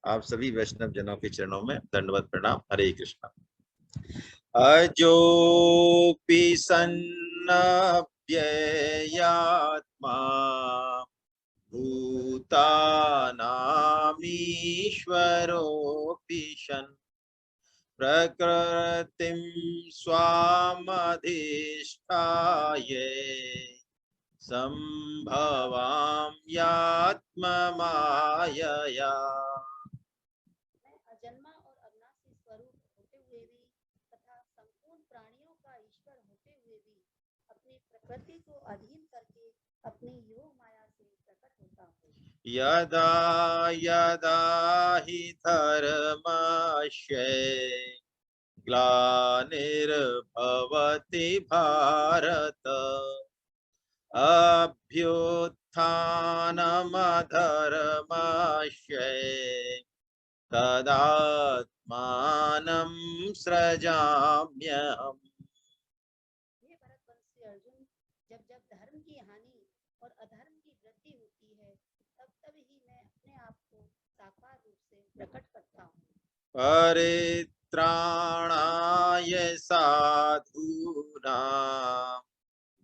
आप सभी वैष्णव जनों के चरणों में दंडवत प्रणाम। हरे कृष्णा। अजोपि सन्नव्ययात्मा भूतानामीश्वरोऽपि सन् प्रकृतिं स्वामधिष्ठाय संभवाम्यात्ममायया। अजन्मा और अविनाशी स्वरूप होते हुए भी तथा संपूर्ण प्राणियों का ईश्वर होते हुए भी अपनी प्रकृति को अधीन करके अपनी योग माया से प्रकट होता हूँ। यदा यदा हि धर्मस्य ग्लानिर्भवति भारत अभ्युत्थानमधर्मस्य तदात्मानं सृजाम्यहम्। हे भरतवंशी अर्जुन, जब जब धर्म की हानि और अधर्म की वृद्धि होती है तब तब ही मैं अपने आप को साकार रूप से प्रकट करता हूँ। परित्राणाय साधूनां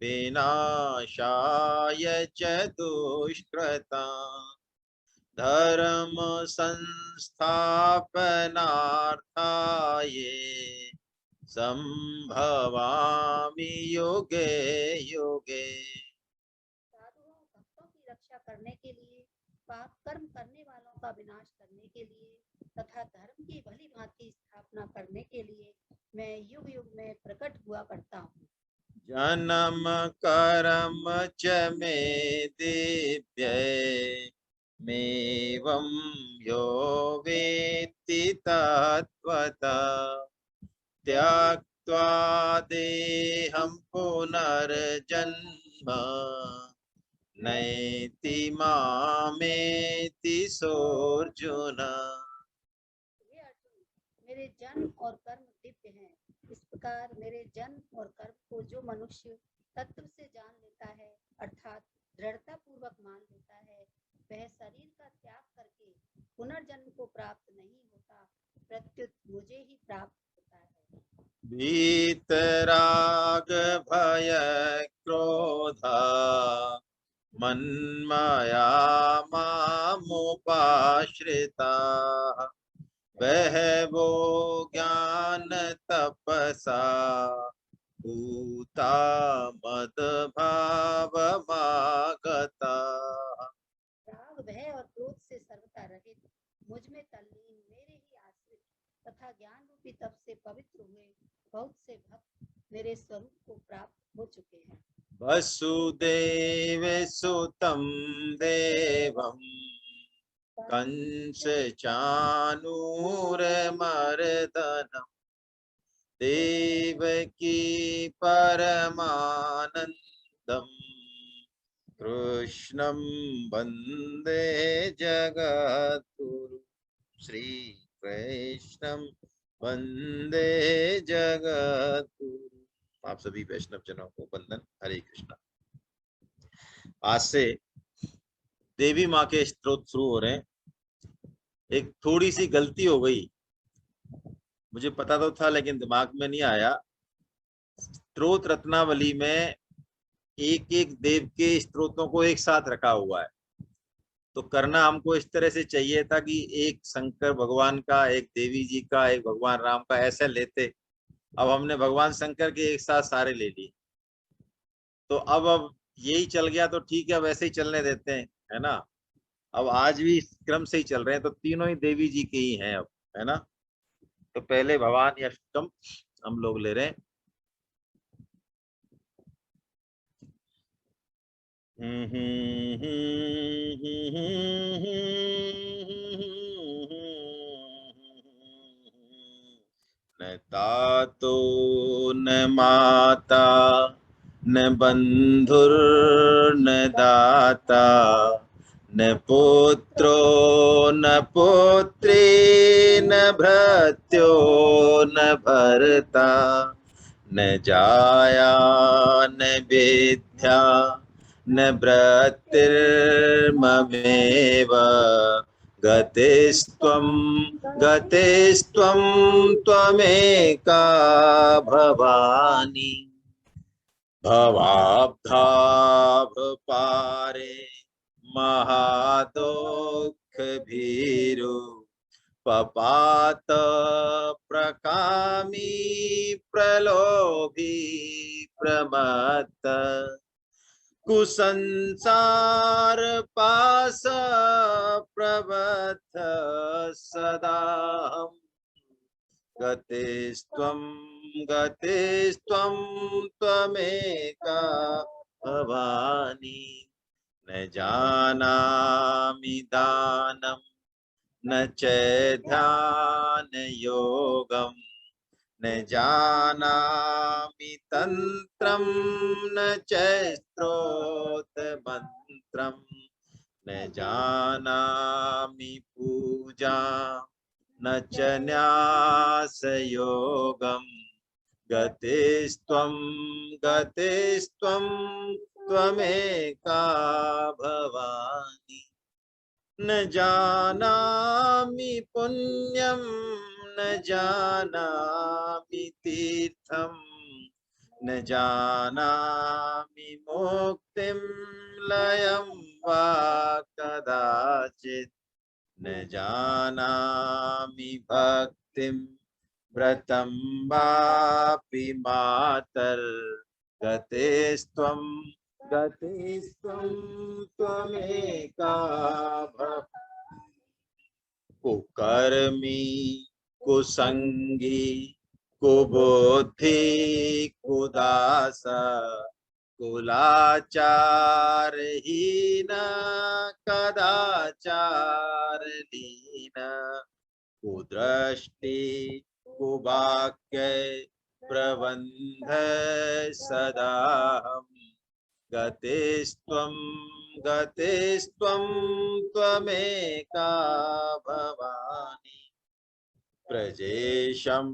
विनाशाय च दुष्कृतां धर्म संस्थापनार्थाय संभवामि युगे युगे। साधुओं भक्तों की रक्षा करने के लिए, पाप कर्म करने वालों का विनाश करने के लिए तथा धर्म की भली भांति स्थापना करने के लिए मैं युग युग में प्रकट हुआ करता हूँ। जन्म कर्म च मे दिव्ये मेवं यो वेत्ति तत्त्वतः त्यक्त्वा देहं पुनर्जन्म नैति मामेति सोऽर्जुन। हे अर्जुन, मेरे जन्म और कर्म दिव्य हैं। इस प्रकार मेरे जन्म और कर्म को जो मनुष्य तत्व से जान लेता है अर्थात दृढ़ता पूर्वक मान लेता है, वह शरीर का त्याग करके पुनर्जन्म को प्राप्त नहीं होता, प्रत्युत मुझे ही प्राप्त होता है। वीतराग भय क्रोधा मन्मया मामुपाश्रिताः बहवो ज्ञान तपसा भूता मद्भावमागताः। राग भय और क्रोध से सर्वथा रहित, मुझ में तल्लीन, मेरे ही आश्रित तथा ज्ञान रूपी तप से पवित्र हुए बहुत से भक्त मेरे स्वरूप को प्राप्त हो चुके हैं। वसुदेव सुतं देवं कंस चाणूरमर्दनं देवकी परमानन्दं कृष्णं वन्दे जगद्गुरु। श्री कृष्णं वन्दे जगद्गुरु। आप सभी वैष्णव जनों को वंदन। हरे कृष्णा। आज से देवी माँ के स्तोत्र शुरू हो रहे हैं। एक थोड़ी सी गलती हो गई, मुझे पता तो था लेकिन दिमाग में नहीं आया। स्तोत्र रत्नावली में एक एक देव के स्तोत्रों को एक साथ रखा हुआ है, तो करना हमको इस तरह से चाहिए था कि एक शंकर भगवान का, एक देवी जी का, एक भगवान राम का, ऐसे लेते। अब हमने भगवान शंकर के एक साथ सारे ले लिए, तो अब यही चल गया तो ठीक है, वैसे ही चलने देते हैं, है ना। अब आज भी इस क्रम से ही चल रहे हैं, तो तीनों ही देवी जी के ही हैं अब, है ना। तो पहले भवानी अष्टकम हम लोग ले रहे हैं। न तातो न माता न बंधुर्न दाता न पुत्रो न पुत्री न भृत्यो न भर्ता न जाया न विद्या न भ्रातृर्ममेव गतेस्त्वं गतेस्त्वं त्वमेका भवानी भवाब्धाभपारे महादुःख भीरु पपात प्रकामी प्रलोभी प्रमत्त कुसंसार पास प्रबद्ध सदा गतेस्त्वं गतेस्त्वं त्वमेका भवानी न जानामि दानं न च ध्यान योगम न जानामि तंत्रं न च स्तोत्र मंत्रं न जानामि पूजा न च न्यास योगम गतेस्त्वं गतेस्त्वं त्वमेका भवानी न जानामि पुण्यं न जानामि तीर्थं न जानामि मुक्तिं लयं वा कदाचित् न जानामि भक्तिं व्रतं वापि मातर् गतेस्त्वं गतेस्त्वं त्वमेका कुकर्मी कुसंगी कुबुद्धि कुदास कुलाचारहीन कदाचारलीन कुदृष्टि कुवाक्य प्रबंध सदाहं गतेस्त्वं गतेस्त्वं त्वमेका भवानी प्रजेशं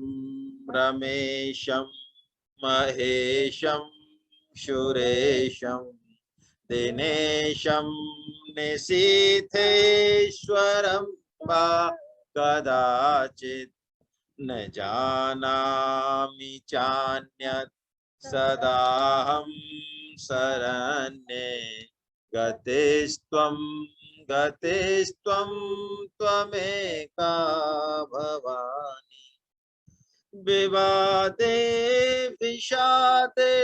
रमेशं महेशं शुरेशं दिनेशं निशीथेश्वरं वा कदाचित् न जानामि चान्यत् सदाहं शरण्ये गतेस्त्वं गतेस्त्वं त्वमेका भवानी विवादे विषादे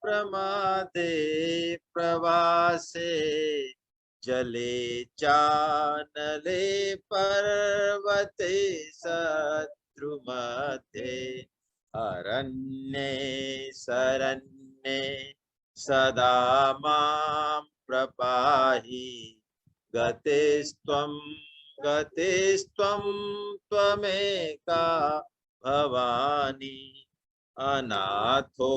प्रमादे प्रवासे जले चानले पर्वते शत्रुमध्ये अरण्ये शरण्ये सदा मां प्रपाहि गतेस्त्वं गतेस्त्वं त्वमेका भवानी अनाथो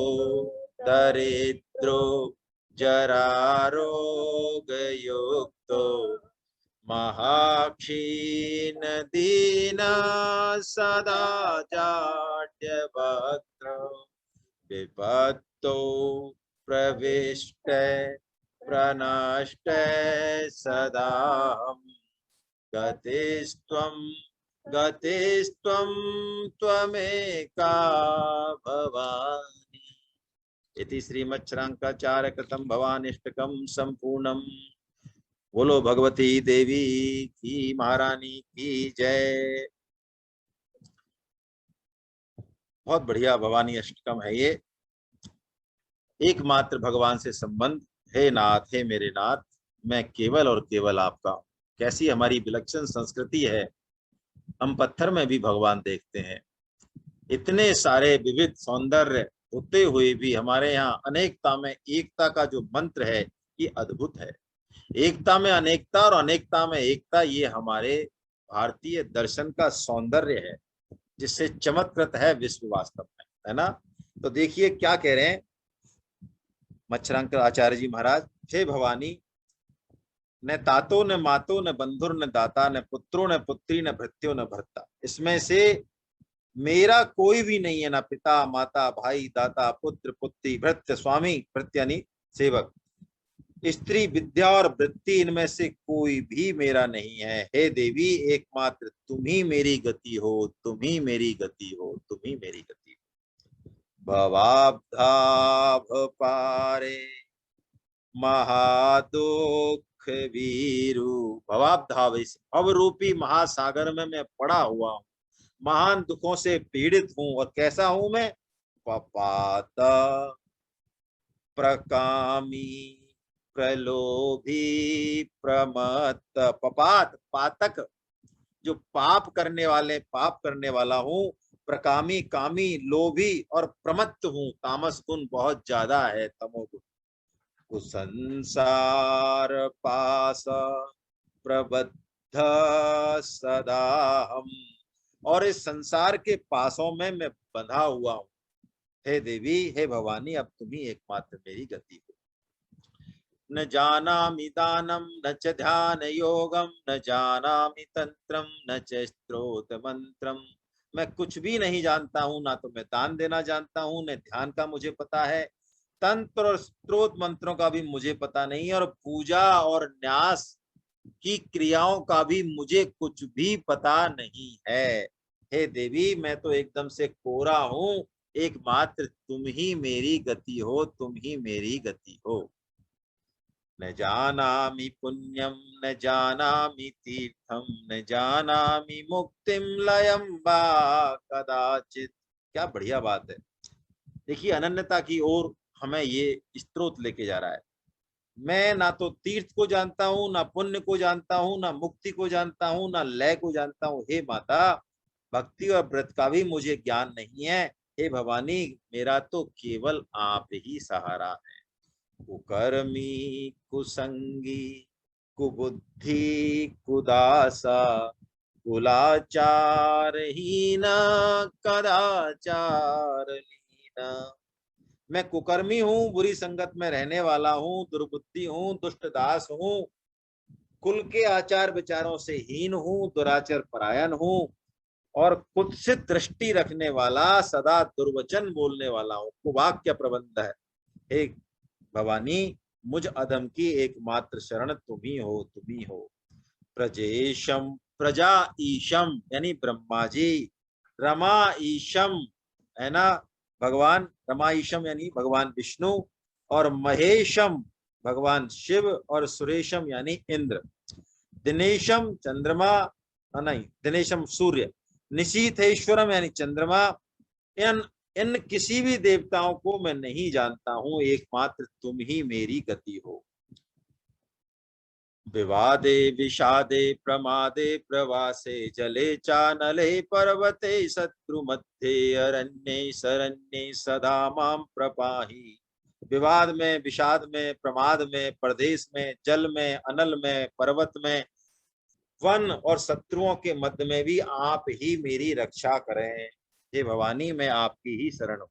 दरिद्रो जरारोगयुक्तो महाक्षीण दीना सदा जाड्यवक्त्र विपत्तो प्रविष्ट प्रनष्ट सदाहं गतेस्त्वं गतेस्त्वं त्वमेका भवानी इति श्रीमच्छ्रांकाचार्य कृतं भवानीष्टकं संपूर्णम्। बोलो भगवती देवी की महारानी की जय। बहुत बढ़िया भवानी अष्टकम है ये। एकमात्र भगवान से संबंध। हे नाथ, हे मेरे नाथ, मैं केवल और केवल आपका। कैसी हमारी विलक्षण संस्कृति है, हम पत्थर में भी भगवान देखते हैं। इतने सारे विविध सौंदर्य होते हुए भी हमारे यहाँ अनेकता में एकता का जो मंत्र है ये अद्भुत है। एकता में अनेकता और अनेकता में एकता, ये हमारे भारतीय दर्शन का सौंदर्य है जिससे चमत्कृत है विश्व वास्तव में, है ना। तो देखिए क्या कह रहे हैं मच्छरांकर आचार्य जी महाराज। हे भवानी, न तातो न मातो न बंधुर न दाता न पुत्रो न पुत्री न भृत्यो न भर्ता। इसमें से मेरा कोई भी नहीं है, ना पिता माता भाई दाता पुत्र पुत्री भृत्य स्वामी, भृत्य यानी सेवक, स्त्री, विद्या और वृत्ति, इनमें से कोई भी मेरा नहीं है। हे देवी, एकमात्र तुम ही मेरी गति हो, तुम ही मेरी गति हो, तुम ही मेरी गति हो। भवाब्धाभ पारे महादुख वीरु। भवाब्धाव, इस भव रूपी महासागर में मैं पड़ा हुआ हूँ, महान दुखों से पीड़ित हूँ। और कैसा हूं मैं? पपात, प्रकामी, प्रलोभी, प्रमत्त। पपात, पातक, जो पाप करने वाला हूँ। प्रकामी, कामी, लोभी और प्रमत्त हूँ। तामस गुण बहुत ज्यादा है, तमोगुण। कुसंसार पास प्रबद्ध सदा हम। और इस संसार के पासों में मैं बंधा हुआ हूँ। हे देवी, हे भवानी, अब तुम ही एकमात्र मेरी गति हो। न जानामि दानम न च ध्यान योगम, न जानामि तंत्रम न च स्त्रोत मंत्रम। मैं कुछ भी नहीं जानता हूँ, ना तो मैं दान देना जानता हूँ, न ध्यान का मुझे पता है, तंत्र और स्त्रोत मंत्रों का भी मुझे पता नहीं है, और पूजा और न्यास की क्रियाओं का भी मुझे कुछ भी पता नहीं है। हे देवी, मैं तो एकदम से कोरा हूँ। एकमात्र तुम ही मेरी गति हो, तुम ही मेरी गति हो। न जानामि पुण्यम न जानामि तीर्थम, न जानामि मुक्तिम लयम वा कदाचित। क्या बढ़िया बात है। देखिए, अनन्यता की ओर हमें ये स्तोत्र लेके जा रहा है। मैं ना तो तीर्थ को जानता हूँ, ना पुण्य को जानता हूँ, ना मुक्ति को जानता हूँ, ना लय को जानता हूँ। हे माता, भक्ति और व्रत का भी मुझे ज्ञान नहीं है। हे भवानी, मेरा तो केवल आप ही सहारा है। कुकर्मी, कुसंगी, कुबुद्धि, कुदासा, कुलाचारहीना, कदाचारलीना। मैं कुकर्मी हूँ, बुरी संगत में रहने वाला हूँ, दुर्बुद्धि हूँ, दुष्ट दास हूँ, कुल के आचार विचारों से हीन हूँ, दुराचार परायण हूँ, और कुत्सित दृष्टि रखने वाला, सदा दुर्वचन बोलने वाला हूँ, कुवाक्य प्रबंध है। हे भवानी, मुझ अधम की एकमात्र शरण तुम ही हो, तुम ही हो। प्रजेशम, प्रजा ईशम यानी ब्रह्मा जी, रमा ईशम है ना भगवान, रमा ईशम यानी भगवान विष्णु, और महेशम भगवान शिव, और सुरेशम यानी इंद्र। दिनेशम चंद्रमा, नहीं, दिनेशम सूर्य। निशीथेश्वरम यानी चंद्रमा। इन इन किसी भी देवताओं को मैं नहीं जानता हूँ, एकमात्र तुम ही मेरी गति हो। विवादे विषादे प्रमादे प्रवासे, जले चानले पर्वते, शत्रु मध्ये अरण्ये शरण्ये, सदा मां प्रपाहि। विवाद में, विषाद में, प्रमाद में, प्रदेश में, जल में, अनल में, पर्वत में, वन और शत्रुओं के मध्य में भी आप ही मेरी रक्षा करें। हे भवानी, मैं आपकी ही शरण हूँ।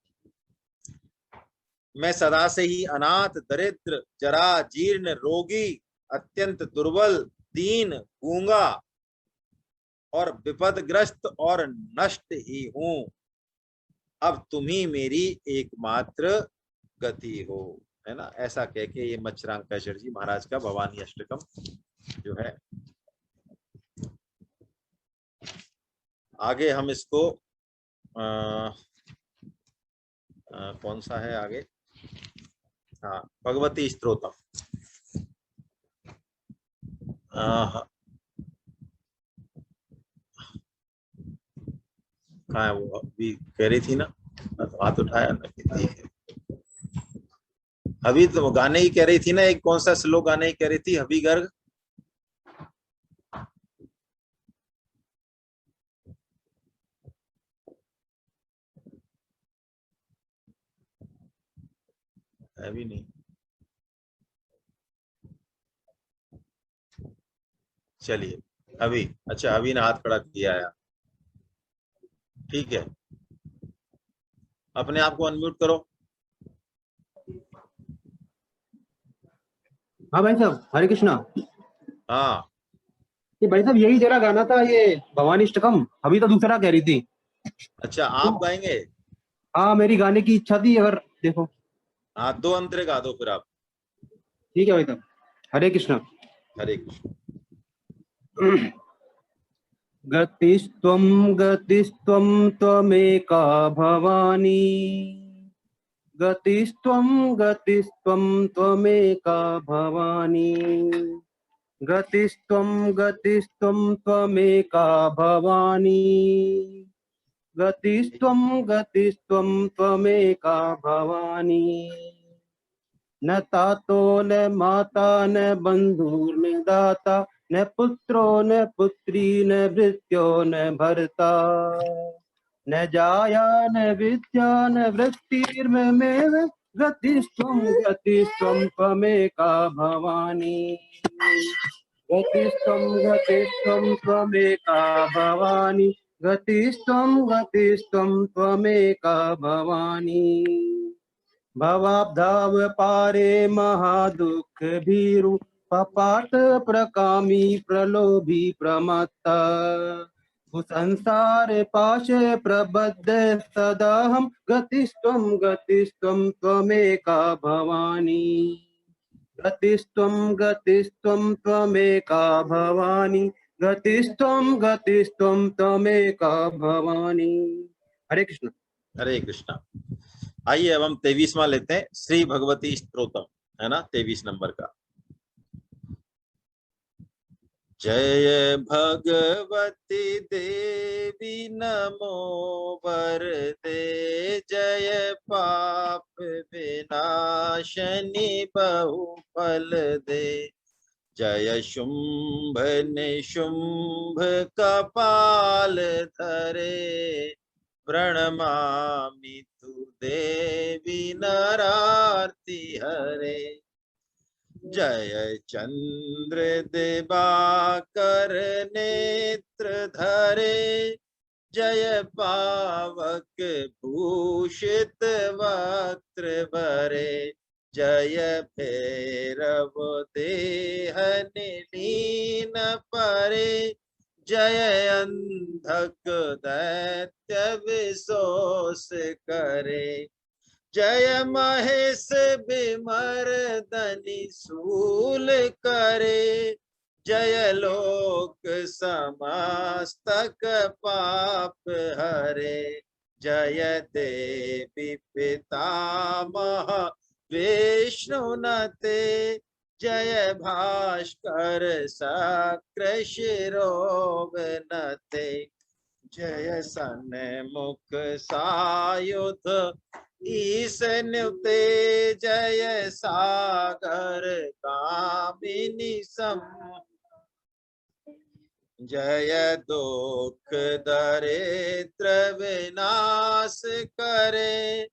मैं सदा से ही अनाथ, दरिद्र, जरा जीर्ण, रोगी, अत्यंत दुर्बल, दीन, गूंगा और विपदग्रस्त और नष्ट ही हूं। अब तुम ही मेरी एकमात्र गति हो, है ना। ऐसा कह के ये मच्छरांकाचार्य जी महाराज का भवानी अष्टकम जो है। आगे हम इसको कौन सा है आगे? हाँ, भगवती स्तोत्रम। कहाँ है वो? अभी कह रही थी ना, हाथ उठाया ना कितनी है। अभी तो गाने ही कह रही थी ना, एक कौन सा श्लोक गाने ही कह रही थी, हबी गर्ग। अभी नहीं, चलिए। अभी, अच्छा, अभी ने हाथ खड़ा किया है, ठीक है। अपने आप को अनम्यूट करो। हाँ भाई साहब, हरे कृष्णा। हाँ, ये भाई साहब यही जरा गाना था, ये भवानी अष्टकम। अभी तो दूसरा कह रही थी। अच्छा, आप गाएंगे? हाँ, मेरी गाने की इच्छा थी, अगर देखो। हाँ, दो अंतरे गा दो फिर आप। ठीक है भाई साहब, हरे कृष्णा। हरे कृष्ण। गतिस्त्वं गतिस्त्वं त्वमेका भवानी, गतिस्त्वं गतिस्त्वं त्वमेका भवानी, गतिस्त्वं गतिस्त्वं त्वमेका भवानी, गतिस्त्वं गतिस्त्वं त्वमेका भवानी। न तातो न माता न बंधुर्न दाता, न पुत्रो न पुत्री न भृत्यो न भर्ता, न जाया न विद्या न वृत्तिर्ममेव, गतिस्त्वं त्वमेका भवानी, गतिस्त्वं त्वमेका भवानी, गतिस्त्वं त्वमेका भवानी। भवाब्धाव पारे महादुख भीरु, पपात प्रकामी प्रलोभी प्रमत्ता, संसार पाशे प्रबद्ध सदाहं, गतिस्त्वं त्वमेका भवानी, गतिस्त्वं त्वमेका भवानी, गतिस्त्वं त्वमेका भवानी। हरे कृष्ण। हरे कृष्णा। आइए अब हम 23वां लेते हैं, श्री भगवती स्तोत्रम, है ना, 23 नंबर का। जय भगवती देवी नमो वरदे, जय पाप विनाशनी बहुफल दे, जय शुंभ निशुंभ कपाल धरे, प्रणमामि तु देवी नरार्ति हरे, जय चंद्र दिवाकर नेत्र धरे, जय पावक भूषित वक्त्र भरे, जय भैरव देह निलीन परे, जय अंधक दैत्य विशोष करे, जय महेश विमर्दनि शूल करे, जय लोक समस्तक पाप हरे, जय देवी पितामह विष्णुनते, जय भास्कर शक्र शिरोवनते, जय सन्मुख सायुध ईसन्युते, जय सागर कामिनी सम, जय दुख दरिद्र विनाश करे,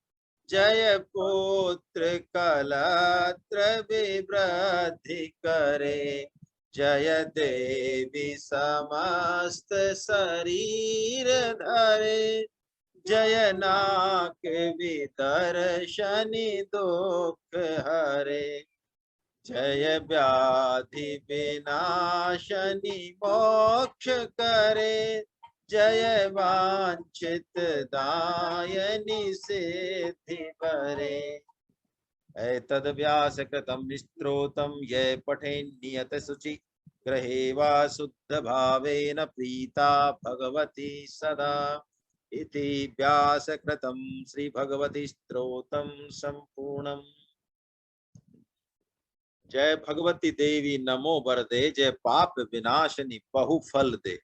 जय पुत्र कलत्र विवृद्धि करे, जय देवी समस्त शरीर धरे, जय नाक विदर्शनी दुख हरे, जय व्याधि विनाशनी मोक्ष करे, जय वांछित दायनी सिद्धि भरे, एतद् व्यास कृतं स्तोत्रम् ये पठेन् नियत शुचि, गृहे वा शुद्ध भावेन प्रीता भगवती सदा, इति व्यास कृतं श्री भगवती स्तोत्रम संपूर्णम। जय भगवती देवी नमो वरदे, जय पाप विनाशनी बहुफल दे।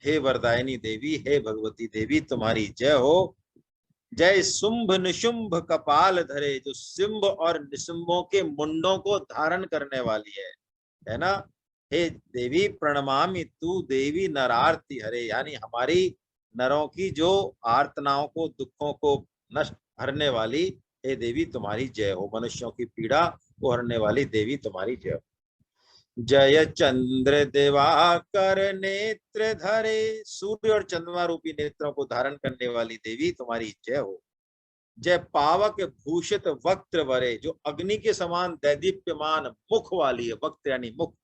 हे वरदायिनी देवी, हे भगवती देवी, तुम्हारी जय हो। जय शुंभ निशुंभ कपाल धरे, जो शुंभ और निशुंभों के मुंडों को धारण करने वाली है ना। हे देवी प्रणमामि तू देवी नरार्ति हरे, यानी हमारी नरों की जो आर्तनाओं को दुखों को नष्ट हरने वाली, हे देवी तुम्हारी जय हो। मनुष्यों की पीड़ा को हरने वाली देवी तुम्हारी जय हो। जय चंद्र दिवाकर नेत्र धरे, सूर्य और चंद्रमा रूपी नेत्रों को धारण करने वाली देवी तुम्हारी जय हो। जय पावक भूषित वक्त्र वरे, जो अग्नि के समान दैदीप्यमान मुख वाली है, वक्त यानी मुख।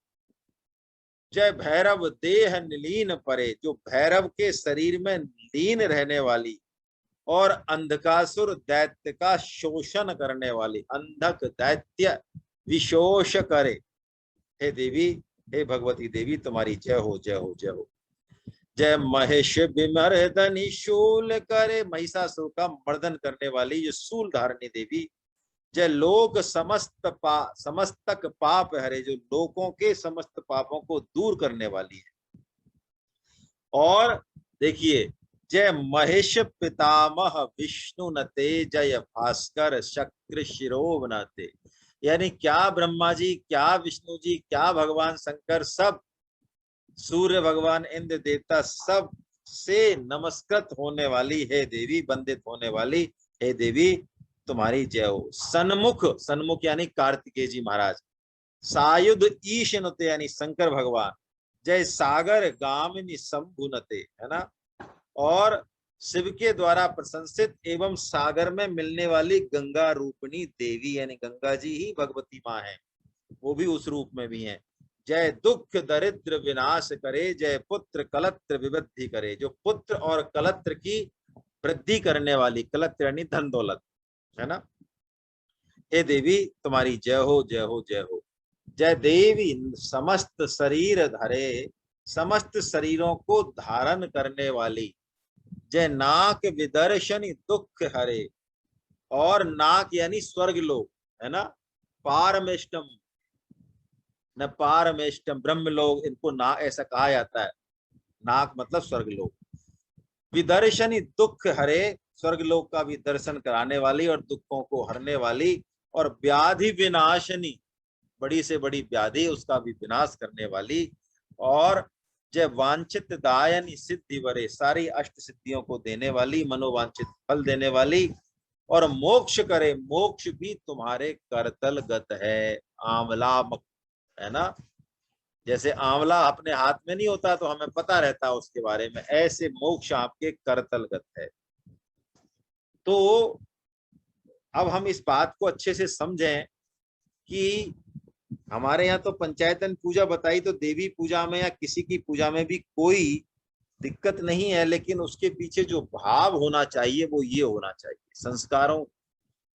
जय भैरव देह निलीन परे, जो भैरव के शरीर में लीन रहने वाली और अंधकासुर दैत्य का शोषण करने वाली, अंधक दैत्य विशोष करे। हे देवी, हे भगवती देवी, तुम्हारी जय हो, जय हो, जय हो। जय महेश विमर्दनी शूल करे, महिषासुर का मर्दन करने वाली ये शूल धारणी देवी। जय लोक समस्तक पाप हरे, जो लोगों के समस्त पापों को दूर करने वाली है। और देखिए, जय महेश पितामह विष्णु नते, जय भास्कर शक्र शिरोवनते। यानी क्या ब्रह्मा जी, क्या विष्णु जी, क्या भगवान शंकर, सब सूर्य भगवान, इंद्र देवता, सब से नमस्कृत होने वाली है देवी, वंदित होने वाली हे देवी, तुम्हारी जय हो। सन्मुख, सन्मुख यानी कार्तिकेय जी महाराज। सायुध ईशनुते यानी शंकर भगवान। जय सागर गामिनी शंभुनते, है ना। और शिव के द्वारा प्रशंसित एवं सागर में मिलने वाली गंगा रूपिणी देवी, यानी गंगा जी ही भगवती माँ है, वो भी उस रूप में भी है। जय दुख दरिद्र विनाश करे, जय पुत्र कलत्र विवृद्धि करे, जो पुत्र और कलत्र की वृद्धि करने वाली, कलत्र यानी धन दौलत, है ना। हे देवी, तुम्हारी जय हो, जय हो, जय हो। जय देवी समस्त शरीर धरे, समस्त शरीरों को धारण करने वाली। जय नाक विदर्शनी दुख हरे, और नाक यानी स्वर्ग लोक, है ना। पारमेष्टम, न पारमेष्टम ब्रह्म लोक, इनको ना ऐसा कहा जाता है। नाक मतलब स्वर्ग लोक। विदर्शनी दुख हरे, स्वर्ग लोक का भी दर्शन कराने वाली और दुखों को हरने वाली। और व्याधि विनाशनी, बड़ी से बड़ी व्याधि उसका भी विनाश करने वाली। और जय वांछित दायनी सिद्धि वरे, सारी अष्ट सिद्धियों को देने वाली, मनोवांछित फल देने वाली। और मोक्ष करे, मोक्ष भी तुम्हारे करतलगत है। आंवला, है ना। जैसे आंवला अपने हाथ में नहीं होता तो हमें पता रहता है उसके बारे में, ऐसे मोक्ष आपके करतलगत है। तो अब हम इस बात को अच्छे से समझें कि हमारे यहाँ तो पंचायतन पूजा बताई, तो देवी पूजा में या किसी की पूजा में भी कोई दिक्कत नहीं है, लेकिन उसके पीछे जो भाव होना चाहिए वो ये होना चाहिए। संस्कारों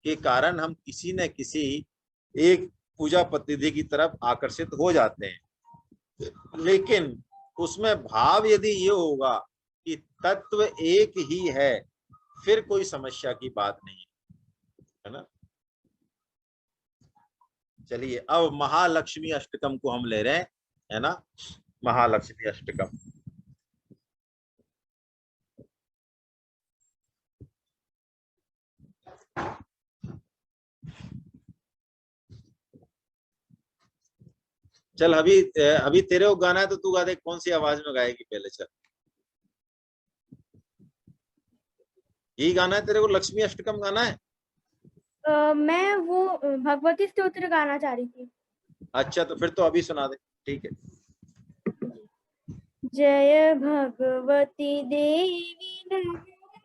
के कारण हम किसी न किसी एक पूजा पद्धति की तरफ आकर्षित हो जाते हैं, लेकिन उसमें भाव यदि ये होगा कि तत्व एक ही है, फिर कोई समस्या की बात नहीं है ना। चलिए, अब महालक्ष्मी अष्टकम को हम ले रहे हैं, है ना। महालक्ष्मी अष्टकम। चल, अभी तेरे को गाना है तो तू गा दे, कौन सी आवाज में गाएगी पहले। चल, यही गाना है तेरे को, लक्ष्मी अष्टकम गाना है। मैं वो भगवती स्तोत्र गाना चाह रही थी। अच्छा, तो फिर तो अभी सुना दे, ठीक है। जय भगवती देवी विनाशिनी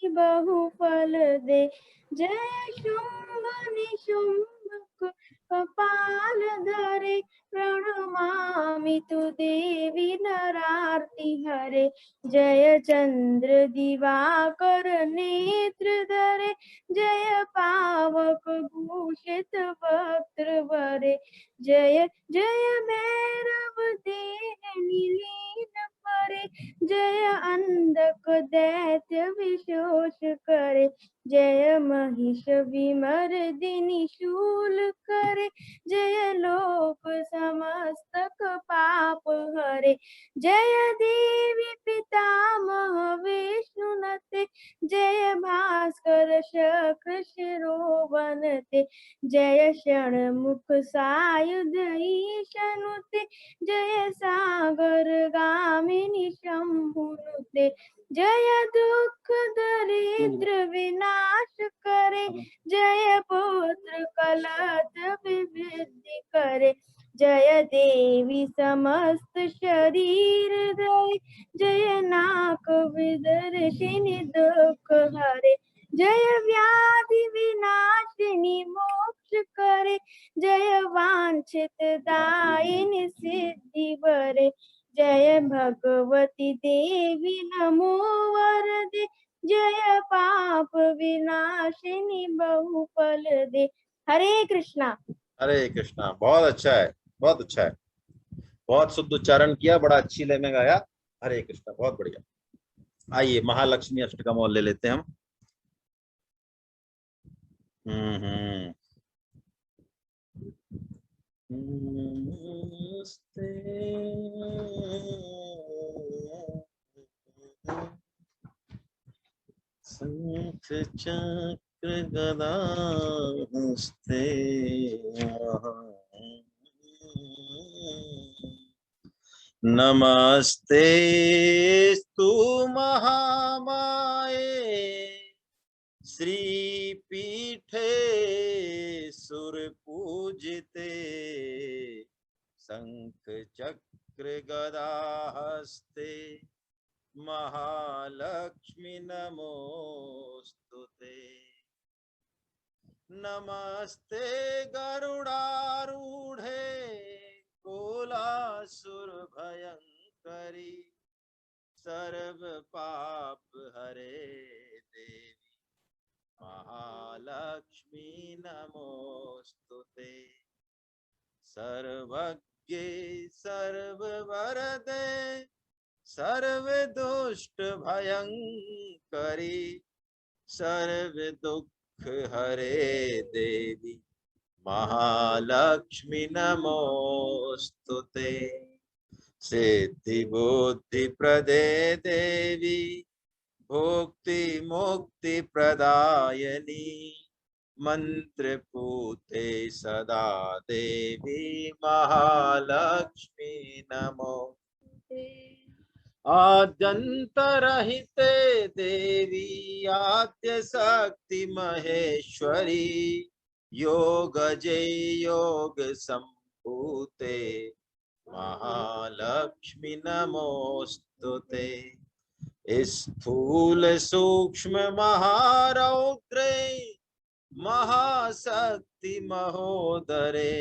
बहुफल दे, जय शुंभ निशुंभ कपाल धरे, प्रणमामि तु देवी नरार्ति हरे। जय चंद्र दिवाकर नेत्र धरे, जय पावक भूषित वक्त्र वरे, जय जय भैरव देह नीलीन परे, जय अंधक दैत्य विशोष करे, जय महिष विमर्दिनी शूल करे, जय लोक समस्तक पाप हरे, जय देवी पितामह विष्णुनते, जय भास्कर शक्र शिरोवनते, जय षण्मुख सायुध ईशनुते, जय सागर गामिनी शंभुनुते, जय दुख दरिद्र विनाश करे, जय पुत्र कलत्र विवृद्धि करे, जय देवी समस्त शरीर धरे, जय नाक विदर्शिनी दुख हरे, जय व्याधि विनाशिनी मोक्ष करे, जय वांछित दायिनी सिद्धि वरे, जय भगवती देवी नमो वरदे, जय पाप विनाशिनी बहुफल दे। हरे कृष्णा। हरे कृष्णा। बहुत अच्छा है, बहुत अच्छा है, बहुत शुद्ध उच्चारण किया, बड़ा अच्छी लय में गाया। हरे कृष्णा, बहुत बढ़िया। आइए महालक्ष्मी अष्टकम और ले लेते हैं हम। हम्म। नमस्ते शंख चक्र गदा हस्ते नमस्ते स्तु महामाये श्रीपीठे सुरपूजिते शंख चक्र गदा हस्ते महालक्ष्मी नमोस्तुते। नमस्ते गरुडारूढ़े कोलासुर भयंकरी सर्व पाप हरे देवी महालक्ष्मी नमोस्तुते। सर्वज्ञे सर्ववरदे सर्व दुष्ट भयंकरी सर्व दुख हरे देवी महालक्ष्मी नमोस्तुते। सिद्धि बुद्धि प्रदे देवी भुक्ति मुक्ति प्रदायनी मंत्र पूते सदा देवी महालक्ष्मी नमोस्तुते। आद्यंतरहिते देवी आद्य शक्ति महेश्वरी योग जय योग संभूते महालक्ष्मी नमोस्तुते। स्थूल सूक्ष्म महारौद्रे महाशक्ति महोदरे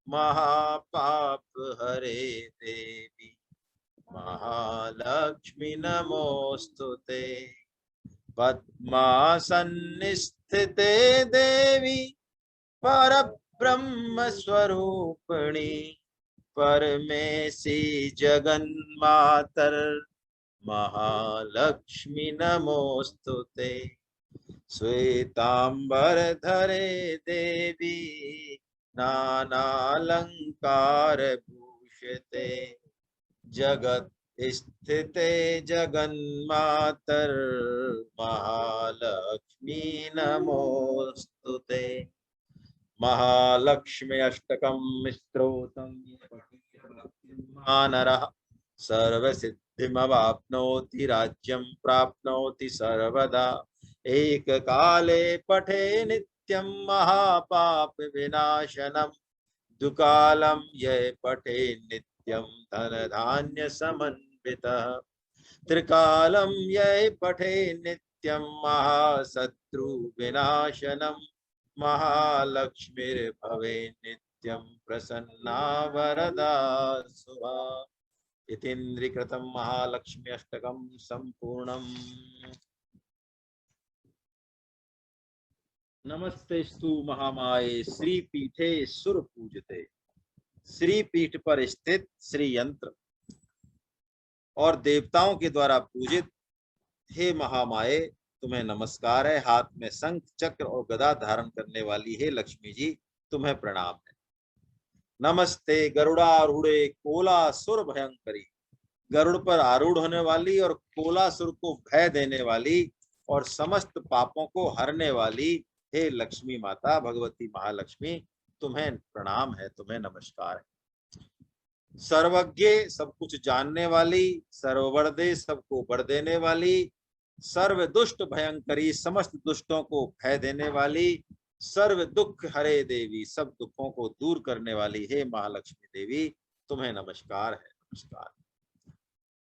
महापाप हरे देवी महालक्ष्मी नमोस्तुते। पद्मासनस्थिते देवी परब्रह्म स्वरूपिणी परमेशी जगन्मातर महालक्ष्मी नमोस्तुते। श्वेतांबर धरे देवी नानालंकार भूषिते जगत स्थिते जगन्मातर महालक्ष्मी नमोस्तुते। महालक्ष्मी अष्टकम स्तोत्रम मानरः सर्वसिद्धिमवाप्नोति राज्यं प्राप्नोति सर्वदा। एक काले पठे नित्यं महापाप विनाशनम दुकालम यह पठे नित्यं धन धान्य समन्वितः। त्रिकालम यह पठे नित्यं महाशत्रु विनाशनम महालक्ष्मीर्भवे नित्यं प्रसन्ना वरदा शुभा। इतीन्द्रिकृतं महालक्ष्मी अष्टकं संपूर्णम्। नमस्तेस्तु महामाये श्रीपीठे सुरपूजिते। श्री पीठ पर स्थित श्री यंत्र और देवताओं के द्वारा पूजित हे महामाये तुम्हें नमस्कार है। हाथ में शंख चक्र और गदा धारण करने वाली हे लक्ष्मी जी तुम्हें प्रणाम है। नमस्ते गरुड़ारूढ़े कोलासुर भयंकरी। गरुड़ पर आरूढ़ होने वाली और कोलासुर को भय देने वाली और समस्त पापों को हरने वाली हे लक्ष्मी माता भगवती महालक्ष्मी तुम्हें प्रणाम है, तुम्हें नमस्कार है। सर्वज्ञ सब कुछ जानने वाली, सर्ववरदे सबको वर देने वाली, सर्व दुष्ट भयंकरी समस्त दुष्टों को भय देने वाली, सर्व दुख हरे देवी सब दुखों को दूर करने वाली हे महालक्ष्मी देवी तुम्हें नमस्कार है, नमस्कार।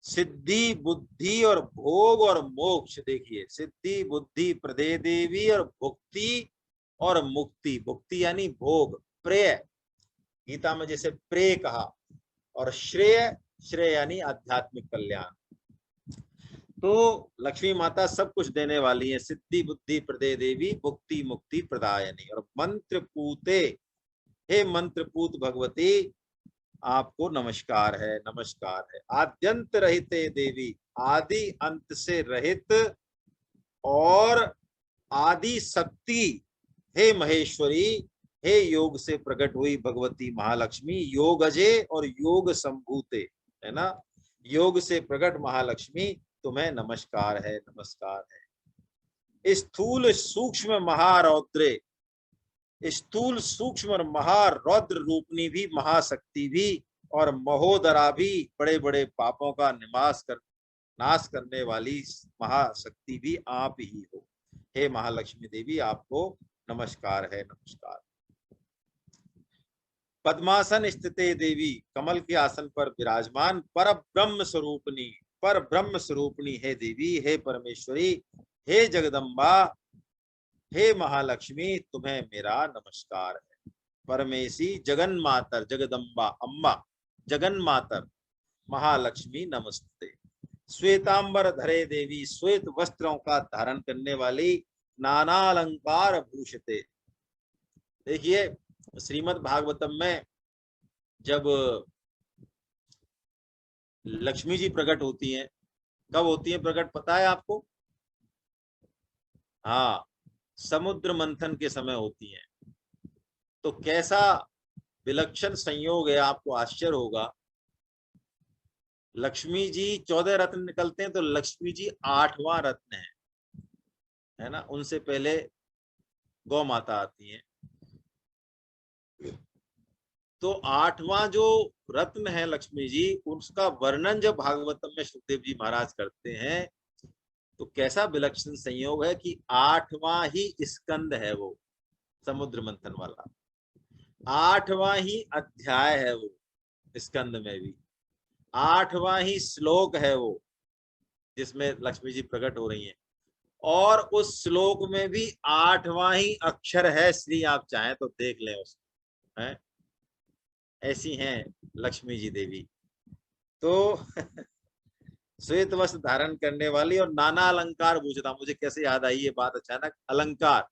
सिद्धि बुद्धि और भोग और मोक्ष, देखिए सिद्धि बुद्धि प्रदे देवी और भुक्ति और मुक्ति। भुक्ति यानी भोग, प्रेय गीता में जैसे प्रेय कहा, और श्रेय, श्रेय यानी आध्यात्मिक कल्याण। तो लक्ष्मी माता सब कुछ देने वाली है। सिद्धि बुद्धि प्रदे देवी भुक्ति मुक्ति प्रदायनी। और मंत्र पूते, हे मंत्र पूत भगवती, आपको नमस्कार है, नमस्कार है। आद्यंत रहिते देवी, आदि अंत से रहित और आदि शक्ति, हे महेश्वरी, हे योग से प्रकट हुई भगवती महालक्ष्मी, योगजे और योग संभूते, है ना, योग से प्रकट महालक्ष्मी, तुम्हें नमस्कार है, नमस्कार है। स्थूल सूक्ष्म महारौद्रे, स्थूल सूक्ष्म और महारौद्र रूपनी भी, महाशक्ति भी और महोदरा भी, बड़े बड़े पापों का नाश करने वाली महाशक्ति भी आप ही हो। हे महालक्ष्मी देवी, आपको नमस्कार है, नमस्कार। पद्मासन स्थिते देवी, कमल के आसन पर विराजमान पर ब्रह्म स्वरूपनी, पर ब्रह्म स्वरूपनी है देवी, हे परमेश्वरी, हे जगदम्बा, हे महालक्ष्मी, तुम्हें मेरा नमस्कार है। परमेशी जगन मातर, जगदम्बा अम्मा, जगन मातर महालक्ष्मी नमस्ते। श्वेतांबर धरे देवी, श्वेत वस्त्रों का धारण करने वाली, नाना अलंकार भूषिते। देखिए श्रीमद् भागवतम में जब लक्ष्मी जी प्रकट होती हैं, कब होती हैं प्रकट पता है आपको? हाँ, समुद्र मंथन के समय होती हैं। तो कैसा विलक्षण संयोग है, आपको आश्चर्य होगा। लक्ष्मी जी 14 रत्न निकलते हैं, तो लक्ष्मी जी 8वां रत्न है ना। उनसे पहले गौ माता आती है। तो 8वां जो रत्न है लक्ष्मी जी, उसका वर्णन जब भागवतम में सुखदेव जी महाराज करते हैं, तो कैसा विलक्षण संयोग है कि 8वां ही स्कंद है वो, समुद्र मंथन वाला 8वां ही अध्याय है वो, स्कंद में भी 8वां ही श्लोक है वो, जिसमें लक्ष्मी जी प्रकट हो रही हैं। और उस श्लोक में भी 8वां ही अक्षर है श्री, आप चाहें तो देख लें उसको, है ऐसी हैं लक्ष्मी जी देवी। तो श्वेत वस्त्र धारण करने वाली और नाना अलंकार भूषिता। मुझे कैसे याद आई ये बात अचानक, अलंकार।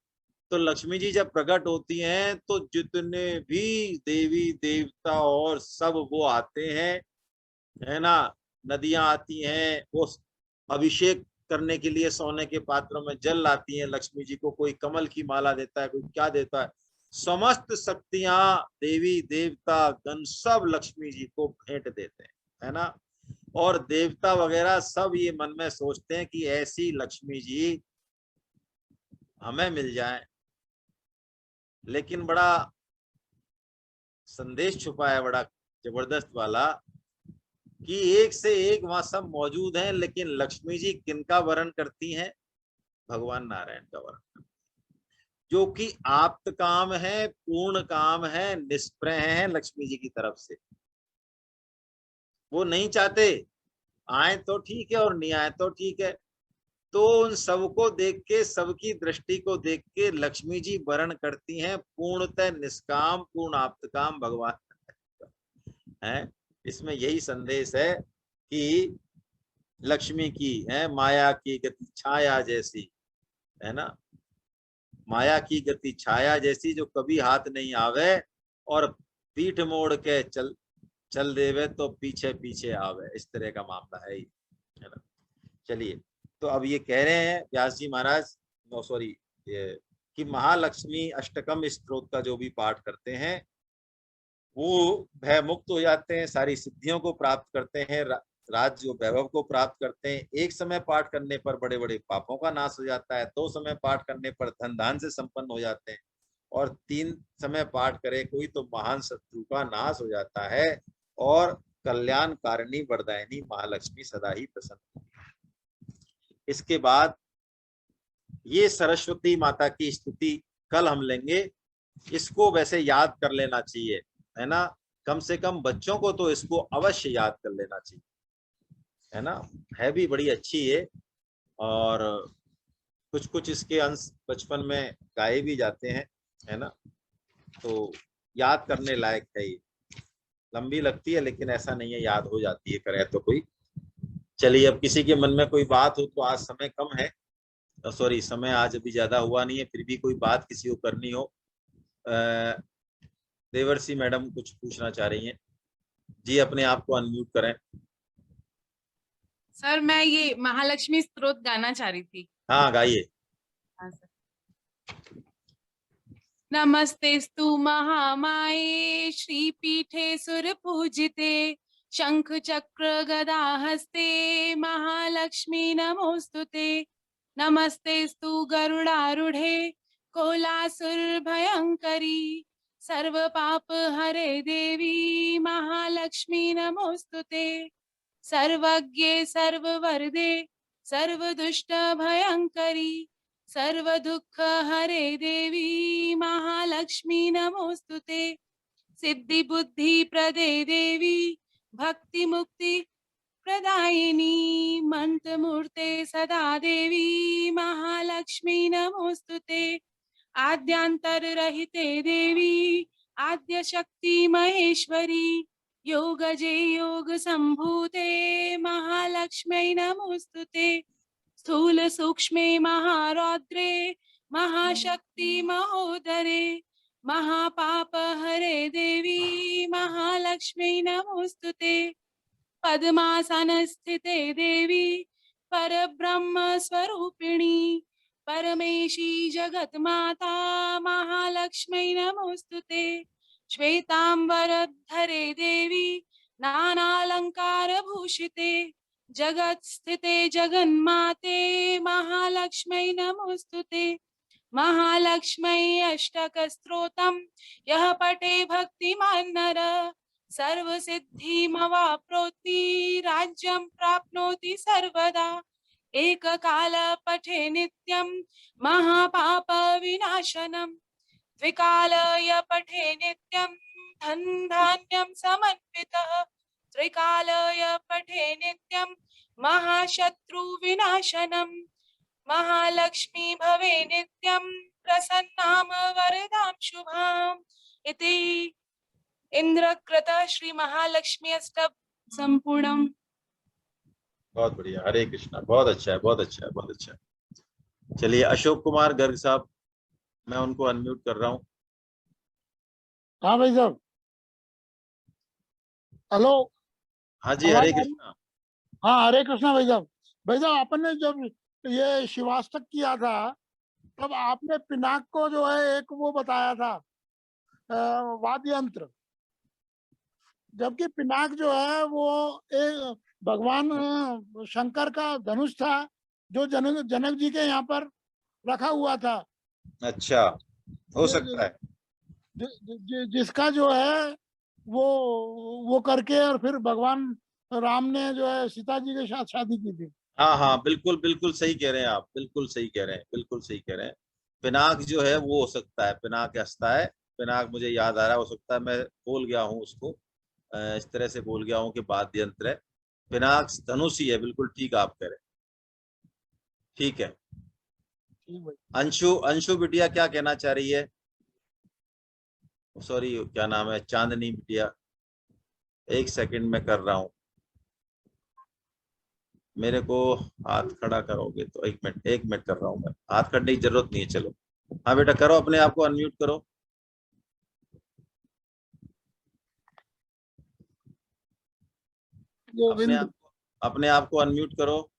तो लक्ष्मी जी जब प्रकट होती हैं तो जितने भी देवी देवता और सब वो आते हैं, है ना, नदियां आती हैं, वो अभिषेक करने के लिए सोने के पात्रों में जल लाती हैं लक्ष्मी जी को। कोई कमल की माला देता है, कोई क्या देता है। समस्त शक्तियां, देवी देवता गण सब लक्ष्मी जी को भेंट देते हैं, है ना। और देवता वगैरह सब ये मन में सोचते हैं कि ऐसी लक्ष्मी जी हमें मिल जाए। लेकिन बड़ा संदेश छुपा है, बड़ा जबरदस्त वाला, कि एक से एक वहां सब मौजूद हैं, लेकिन लक्ष्मी जी किनका वर्ण करती हैं? भगवान नारायण का वर्ण, जो कि आप्त काम है, पूर्ण काम है, निष्प्रह है लक्ष्मी जी की तरफ से। वो नहीं चाहते आए तो ठीक है और नहीं आए तो ठीक है। तो उन सबको देख के, सबकी दृष्टि को देख के लक्ष्मी जी वर्ण करती हैं पूर्णतः निष्काम, पूर्ण आप्त काम भगवान है। इसमें यही संदेश है कि लक्ष्मी की है माया की गति छाया जैसी, है ना, माया की गति छाया जैसी, जो कभी हाथ नहीं आवे और पीठ मोड़ के चल देवे तो पीछे पीछे आवे, इस तरह का मामला है ना। चलिए, तो अब ये कह रहे हैं व्यास जी महाराज, नो सॉरी, कि महालक्ष्मी अष्टकम स्तोत्र का जो भी पाठ करते हैं वो भय मुक्त हो जाते हैं, सारी सिद्धियों को प्राप्त करते हैं, राज्य वैभव को प्राप्त करते हैं। एक समय पाठ करने पर बड़े बड़े पापों का नाश हो जाता है, 2 समय पाठ करने पर धन धान से संपन्न हो जाते हैं, और 3 समय पाठ करे कोई तो महान शत्रु का नाश हो जाता है, और कल्याण कारिणी वरदायिनी महालक्ष्मी सदा ही प्रसन्न। इसके बाद ये सरस्वती माता की स्तुति कल हम लेंगे। इसको वैसे याद कर लेना चाहिए, है ना, कम से कम बच्चों को तो इसको अवश्य याद कर लेना चाहिए, है ना। है भी बड़ी अच्छी है, और कुछ कुछ इसके अंश बचपन में गाए भी जाते हैं, है ना। तो याद करने लायक है ये, लंबी लगती है लेकिन ऐसा नहीं है, याद हो जाती है करे तो कोई। चलिए, अब किसी के मन में कोई बात हो तो, आज समय कम है, सॉरी समय आज अभी ज्यादा हुआ नहीं है, फिर भी कोई बात किसी को करनी हो, देवर्षि मैडम कुछ पूछना चाह रही हैं जी, अपने आप को अनम्यूट करें। सर मैं ये महालक्ष्मी स्तोत्र गाना चाह रही थी। हाँ गाइए। हाँ सर। नमस्तेस्तु महामाये श्रीपीठे सुरपूजिते शंख चक्र गदा हस्ते महालक्ष्मी नमोस्तुते। नमस्तेस्तु गरुडारूढ़े कोलासुर भयंकरी सर्व पाप हरे देवी महालक्ष्मी नमोस्तुते। सर्वज्ञे सर्ववरदे सर्वदुष्ट भयंकरी सर्व दुख हरे देवी महालक्ष्मी नमोस्तुते। सिद्धि बुद्धि प्रदे देवी भक्ति मुक्ति प्रदायिनी मंत्र मूर्ते सदा देवी महालक्ष्मी नमोस्तुते। आद्यांतर रहिते देवी आद्य शक्ति महेश्वरी योगजे योग संभूते महालक्ष्मी नमोस्तुते। स्थूल सूक्ष्मे महारौद्रे महाशक्ति महोदरे महापाप हरे देवी महालक्ष्मी नमोस्तुते। पद्मासन स्थिते देवी परब्रह्म स्वरूपिणी परमेशी जगत माता महालक्ष्मी नमोस्तुते। श्वेतांबरधरे देवी नानालंकार भूषिते जगत स्थिते जगन्माते महालक्ष्मी नमोस्तुते। महालक्ष्मी अष्टक स्तोत्रम यह पठे भक्तिमान नर सर्व सिद्धिमवाप्नोति राज्यं प्राप्नोति सर्वदा। एक काल पठे नित्यं महापाप विनाशनम द्विकाल य पठे नित्यं धन धान्यं समन्वितः त्रिकाल य पठे नित्यं महाशत्रु विनाशनम। महालक्ष्मी भवे नित्यं प्रसन्नाम वरदां शुभाम्। इति इंद्रकृत श्री महालक्ष्मी अष्टक संपूर्णम। बहुत बढ़िया, हरे कृष्णा, बहुत अच्छा है, बहुत अच्छा है, बहुत अच्छा है। चलिए अशोक कुमार गर्ग साहब, मैं उनको अनम्यूट कर रहा हूँ। हाँ भाई साहब, हेलो। हाँ जी, हरे कृष्णा। हाँ हरे कृष्णा भाई साहब। भाई साहब अपन ने जब ये शिवाष्टक किया था तब आपने पिनाक को जो है एक वो बताया था वाद्य यंत्र, जबकि पिनाक जो है वो एक भगवान शंकर का धनुष था जो जनक जी के यहाँ पर रखा हुआ था। अच्छा, हो सकता है। जिसका जो है वो करके और फिर भगवान राम ने जो है सीता जी के साथ शादी की थी। हाँ हाँ, बिल्कुल बिल्कुल सही कह रहे हैं आप, बिल्कुल सही कह रहे हैं, बिल्कुल सही कह रहे हैं। पिनाक जो है वो हो सकता है, पिनाक हंसता है, पिनाक मुझे याद आ रहा है, हो सकता है मैं भूल गया हूँ उसको, इस तरह से भूल गया हूँ कि वाद्य यंत्र है। पिनाक धनुष ही है, बिल्कुल ठीक आप कह रहे हैं, ठीक है। अंशु, अंशु बिटिया क्या कहना चाह रही है? सॉरी, क्या नाम है, चांदनी बिटिया, एक सेकंड में कर रहा हूँ, मेरे को हाथ खड़ा करोगे तो? एक मिनट कर रहा हूँ मैं, हाथ खड़ने की जरूरत नहीं है। चलो हाँ बेटा, करो, अपने आप को अनम्यूट करो। अपने आप को अनम्यूट करो।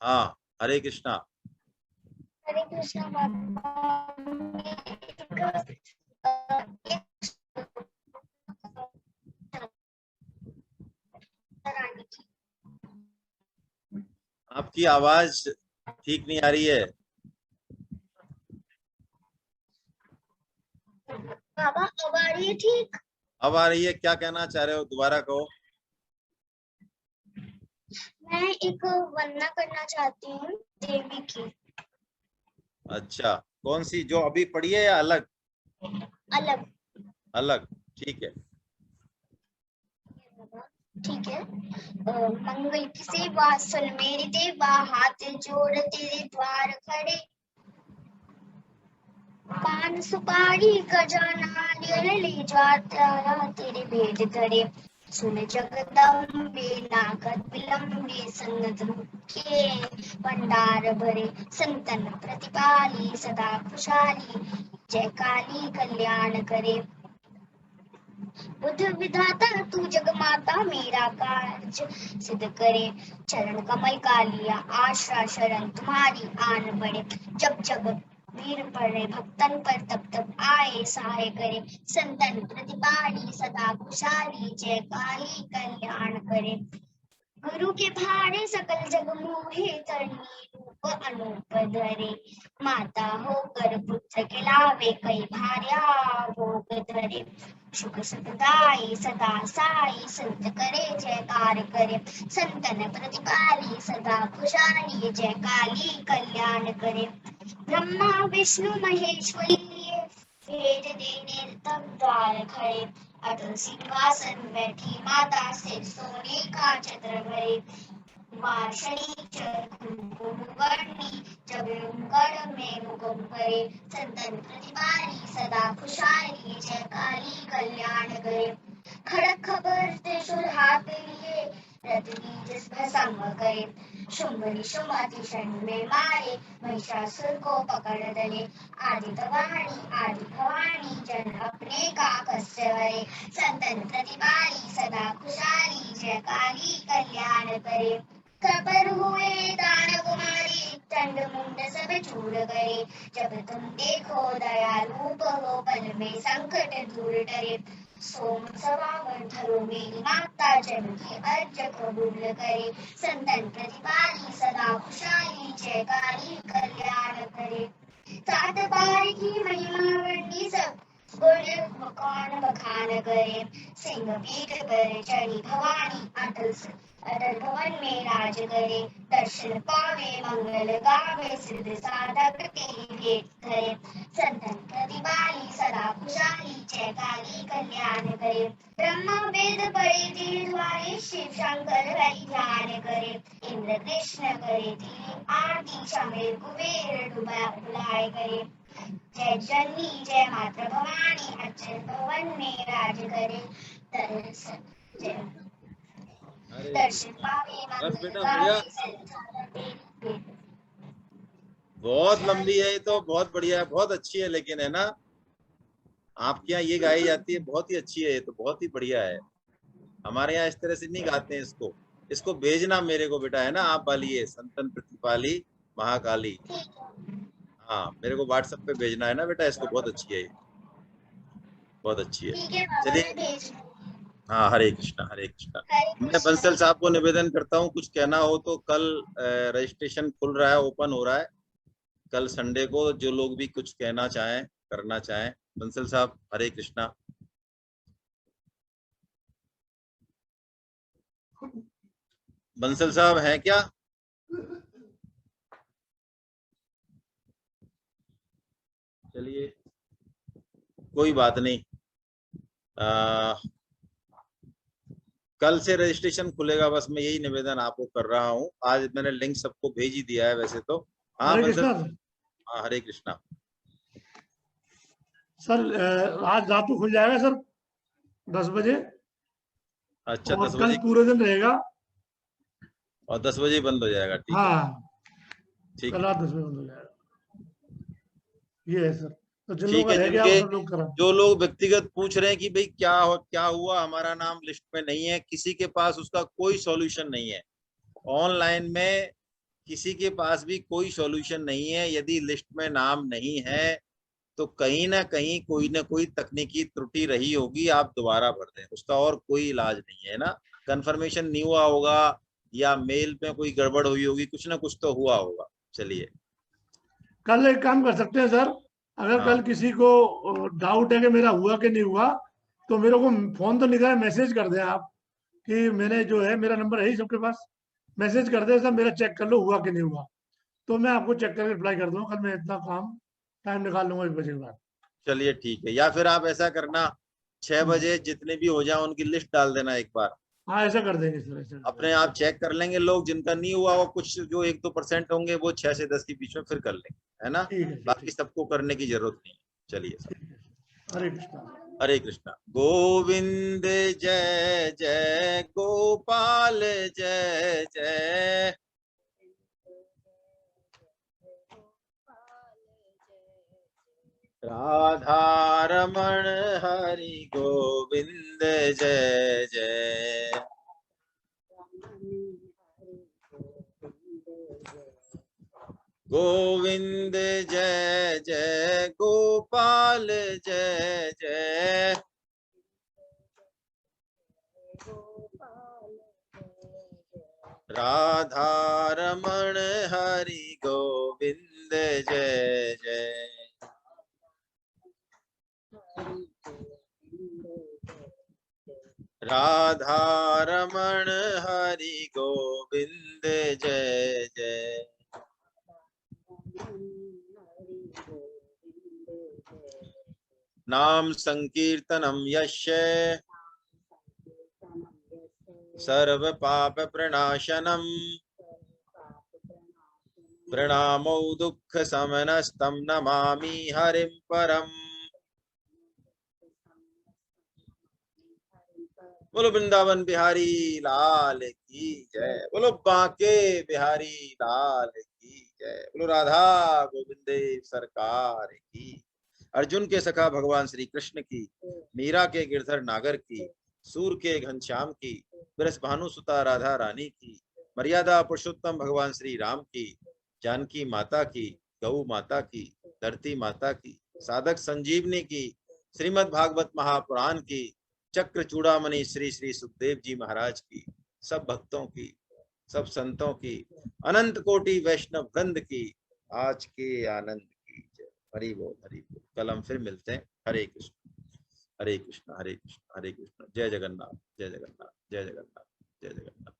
हाँ, हरे कृष्णा। हरे कृष्णा। आपकी आवाज ठीक नहीं आ रही है। बाबा अब आ रही है ठीक? अब आ रही है, क्या कहना चाह रहे हो, दोबारा कहो। मैं एक वंदना करना चाहती हूँ देवी की। अच्छा, कौन सी, जो अभी पढ़ी है या अलग? अलग। अलग, ठीक है। ठीक है। मंगल से वासल मेरे देवा हाथ जोड़ तेरे द्वार खड़े। पान सुपारी खजाना लिए ले जाता तेरे भेद धरे सुन जगदम्बे नागत विलंबे संगत मुखे भंडार भरे संतन प्रतिपाली सदा खुशहाली जय काली कल्याण करे बुद्ध विधाता तू जग माता मेरा कार्य सिद्ध करे चरण कमल का लिया आशा शरण तुम्हारी आन बड़े जब जब वीर पड़े भक्तन पर तब तब आए सहाय करे संतन प्रतिपाली सदा खुशहाली जय काली कल्याण करे गुरु के भाड़े सकल जग मोहे तरनी रूप अनूप धरे माता होकर पुत्र के लावे कई भार्या भोग धरे सुख सुखदाई सदा साई संत करे जयकार करे संतन प्रतिपाली सदा खुशहाली जय काली कल्याण करे ब्रह्मा विष्णु महेश्वरी भेद देने तब द्वार खड़े अटल सिंहासन बैठी माता से सोने का छत्र भरे वार्षणी कुंकुमवर्णी जब गढ़ में मुकुम करे संतन प्रतिपाली सदा खुशहाली जय काली कल्याण करे खड़क खबर त्रिशूल हाथ लिए रत्नी जिस भस्म करे शुंभ निशुंभ अतिशय में मारे महिषासुर को पकड़ डले आदि भवानी जन अपने का कस्य वरे संतन प्रतिपाली सदा खुशहाली जय काली कल्याण करे खबर हुए दानव मारे चंड मुंड सब चूर गए जब तुम देखो दया रूप हो पल में संकट दूर डरे सोम सवावर धरो मेरी माता जन की अर्ज कबूल करे संतन प्रतिपाली सदा खुशहाली जय काली कल्याण करे सात बार की महिमा वर्णी सब गुण मकान बखान करे सिंह पीठ पर चढ़ी भवानी अटल भवन में राज करे दर्शन पावे मंगल गावे सिद्ध साधक तेरी भेंट धरे संतन प्रतिपाली सदा खुशहाली जय काली कल्याण करे ब्रह्मा वेद पढ़े तीर द्वारे शिव शंकर हरि ध्यान करे इंद्र कृष्ण करे तेरी आरती शमेर कुबेर बुलाए करे जय जननी जय मातृ भवानी अचल भवन में राज करे दर्शन पावे बस मंगल बेटा गावे भैया सिद्ध साधक तेरी भेंट बहुत लंबी है ये तो, बहुत बढ़िया है, बहुत अच्छी है, लेकिन है ना आपके यहाँ ये गाई जाती है, बहुत ही अच्छी है ये तो, बहुत ही बढ़िया है। हमारे यहाँ इस तरह से नहीं गाते हैं इसको। इसको भेजना मेरे को बेटा, है ना, आप वाली संतन प्रतिपाली महाकाली। हाँ, मेरे को व्हाट्सएप पे भेजना है ना बेटा इसको। बहुत अच्छी है ये, बहुत अच्छी है। ठीक है बाबा चलिए, मैं भेज रही हूँ। हाँ, हरे कृष्णा हरे कृष्णा। हरे मैं कृष्णा। बंसल साहब को निवेदन करता हूँ, कुछ कहना हो तो कल रजिस्ट्रेशन खुल रहा है, ओपन हो रहा है कल संडे को। जो लोग भी कुछ कहना चाहें, करना चाहें, बंसल साहब हरे कृष्णा। बंसल साहब हैं क्या? चलिए कोई बात नहीं, कल से रजिस्ट्रेशन खुलेगा, बस मैं यही निवेदन आपको कर रहा हूँ। आज मैंने लिंक सबको भेज ही दिया है वैसे तो। हाँ हरे बंसल, कृष्णा हाँ हरे कृष्णा। सर, आज रात को खुल जाएगा सर 10 बजे। अच्छा, और 10 कल बजे पूरे दिन रहेगा और 10 बजे बंद हो जाएगा। ठीक है, हाँ, ठीक कल है, रात 10 बजे बंद हो जाएगा। ये है सर, तो जिन लोगों ठीक का है। रह गया जिनके वो सब लोग करा। जो लोग व्यक्तिगत पूछ रहे हैं कि भाई क्या हुआ, हमारा नाम लिस्ट में नहीं है, किसी के पास उसका कोई सॉल्यूशन नहीं है। ऑनलाइन में किसी के पास भी कोई सॉल्यूशन नहीं है। यदि लिस्ट में नाम नहीं है तो कहीं ना कहीं कोई ना कोई तकनीकी त्रुटि रही होगी, आप दोबारा भर दें, उसका और कोई इलाज नहीं है ना। कंफर्मेशन नहीं हुआ होगा या मेल में कोई गड़बड़ हुई होगी, कुछ ना कुछ तो हुआ होगा। चलिए, कल एक काम कर सकते हैं सर, अगर हाँ कल किसी को डाउट है कि मेरा हुआ कि नहीं हुआ, तो मेरे को फोन तो नहीं करें, मैसेज कर दें आप कि मैंने जो है, मेरा नंबर है ही सबके पास, मैसेज कर दें सर मेरा चेक कर लो हुआ कि नहीं हुआ, तो मैं आपको चेक करके रिप्लाई कर दूंगा। कल मैं इतना काम टाइम निकाल लूंगा 1 बजे के बाद। चलिए ठीक है। या फिर आप ऐसा करना, 6 बजे जितने भी हो जाए उनकी लिस्ट डाल देना एक बार, हाँ ऐसा कर देंगे सर, ऐसा कर अपने आप चेक कर लेंगे लोग। जिनका नहीं हुआ वो कुछ जो 1-2% होंगे वो 6 से 10 के बीच में फिर कर लेंगे, है ना, ठीक है, बाकी सबको करने की जरूरत नहीं है। चलिए सब। हरे कृष्णा। हरे कृष्णा। गोविंद जय जय गोपाल जय जय, राधा रमण हरि गोविंद जय जय, गोविंद जय जय गोपाल जय जय, राधा रमण हरि गोविंद जय जय, राधा रमण हरि गोविंद जय जय, नाम संकीर्तनम यस्य सर्व पाप प्रणाशनम, प्रणामो दुःख समनस्तं नमामि हरिं परम। बोलो वृंदावन बिहारी लाल की जय, बोलो बांके बिहारी लाल की जय, बोलो राधा गोविंदे सरकार की, अर्जुन के सखा भगवान श्री कृष्ण की, मीरा के गिरधर नागर की, सूर के घनश्याम की, बृष भानु सुता राधा रानी की, मर्यादा पुरुषोत्तम भगवान श्री राम की, जानकी माता की, गौ माता की, धरती माता की, साधक संजीवनी की, श्रीमद् भागवत महापुराण की, चक्र चूड़ामणि श्री श्री सुखदेव जी महाराज की, सब भक्तों की, सब संतों की, अनंत कोटि वैष्णव वृंद की आज के आनंद की जय। हरि बोल हरि बोल। कल हम फिर मिलते हैं। हरे कृष्ण हरे कृष्ण हरे कृष्ण हरे कृष्ण। जय जगन्नाथ जय जगन्नाथ जय जगन्नाथ जय जगन्नाथ।